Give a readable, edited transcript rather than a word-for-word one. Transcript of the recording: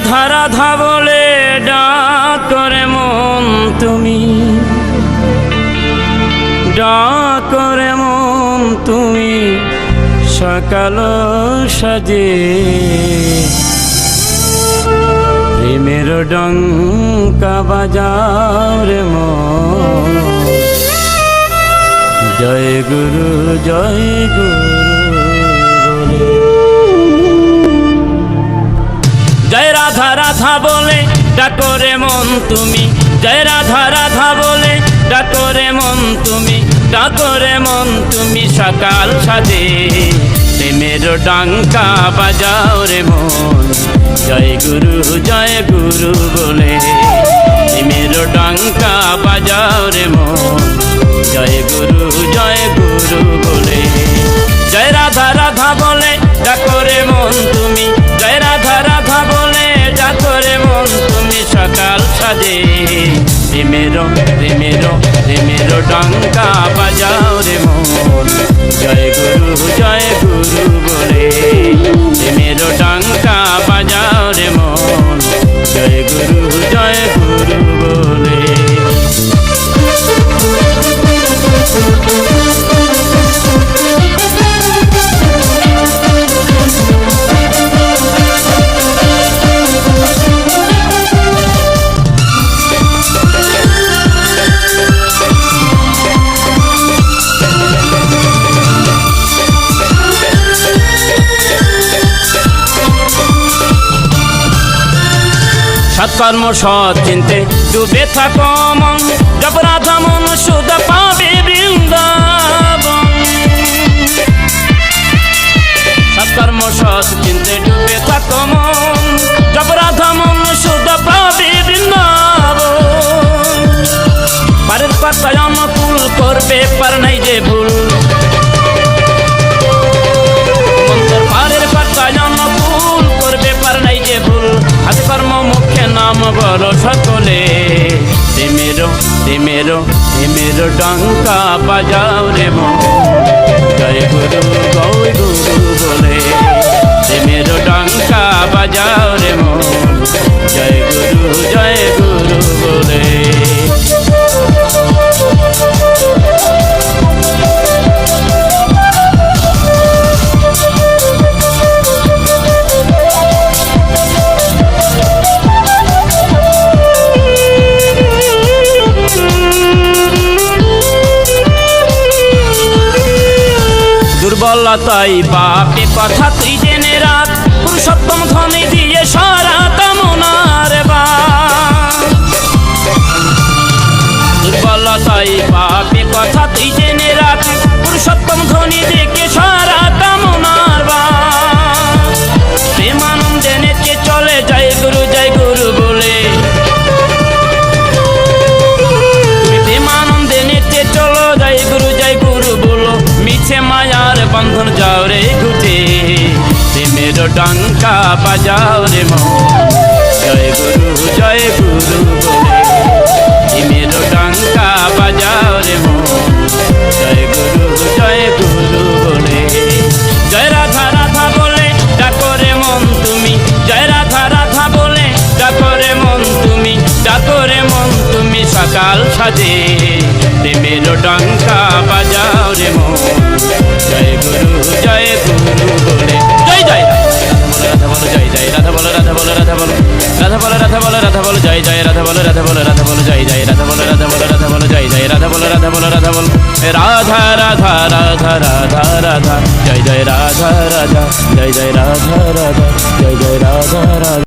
রাধা রাধা বলে ডাক করে মন তুমি, ডাক করে মন তুমি সকাল সাজে। প্রেমের ডঙ্কা বাজাও রে মন, জয় গুরু জয় গুরু বলে। জয় রাধা রাধা বলে ডাকো রে মন তুমি, জয় রাধা রাধা বলে ডাকো রে মন তুমি, ডাকো রে মন তুমি সকাল সাজে। প্রেমের ডঙ্কা বাজাও রে মন, জয় গুরু বলে। প্রেমের ডঙ্কা বাজাও রে মন, জয় গুরু বলে। জয় রাধা রাধা বলে ডাকো রে মন তুমি, জয় রাধা রাধা বলে ডাকো রে মন তুমি সকাল সাজে। প্রেমের ডঙ্কা বাজাও রে মন, জয় গুরু বলে। প্রেমের ডঙ্কা বাজাও রে মন, জয় গুরু বলে। সৎকর্ম সৎ চিন্তে ডুবে থাকো মন, জপ রাধা মন সুধ পাবে বৃন্দাবন। সৎকর্ম সৎ চিন্তে ডুবে থাকো মন, জপ রাধা মন সুধ পাবে বৃন্দাবন। পারের পাতায় অনুকূল করবে পার নাই যে ভুল, পারের পাতায় অনুকূল করবে পার নাই যে ভুল। হাতে কর্ম মুখে নাম বড় সকলে, প্রেমের ডঙ্কা বাজাও রে মন, জয় গুরু বলে। প্রেমের ডঙ্কা বাজাও রে মন, জয় গুরু বলে। দুর্বলতাই বাপে কথা তুই জেনে রাখ, পুরুষোত্তম ধ্বনি দিয়ে সারা কামনার বাপ। দুর্বলতাই বাপে কথা তুই জেনে রাখ, পুরুষোত্তম ধ্বনি দিয়ে সারা কামনার বাপ। প্রেমানন্দে নেচে চলে জয় গুরু বলে। প্রেমানন্দে নেচে চলো জয় গুরু বলো, মিছে মায়ার বন্ধন যাও রে ঘুটে। প্রেমের ডঙ্কা বাজাও রে মন, জয় গুরু বলে। প্রেমের ডঙ্কা বাজাও রে মন, জয় গুরু বলে। জয় রাধা রাধা বলে ডাকো রে মন তুমি, জয় রাধা রাধা বলে ডাকো রে মন তুমি, ডাকো রে মন তুমি সকাল সাজে। প্রেমের ডঙ্কা বাজাও রে মন, জয় গুরু বলে। জয় জয় রাধা বলো, জয় জয় রাধা বলো, রাধা বলো রাধা বলো, রাধা বলো রাধা বলো, রাধা বলো জয় জয় রাধা বলো, রাধা বলো রাধা বলো, জয় জয় রাধা বলো, রাধা বলো রাধা বলো, জয় জয় রাধা বলো, রাধা বলো রাধা বলো। রাধা রাধা রাধা রাধা রাধা, জয় জয় রাধা রাধা, জয় জয় রাধা রাধা, জয় জয় রাধা রাধা।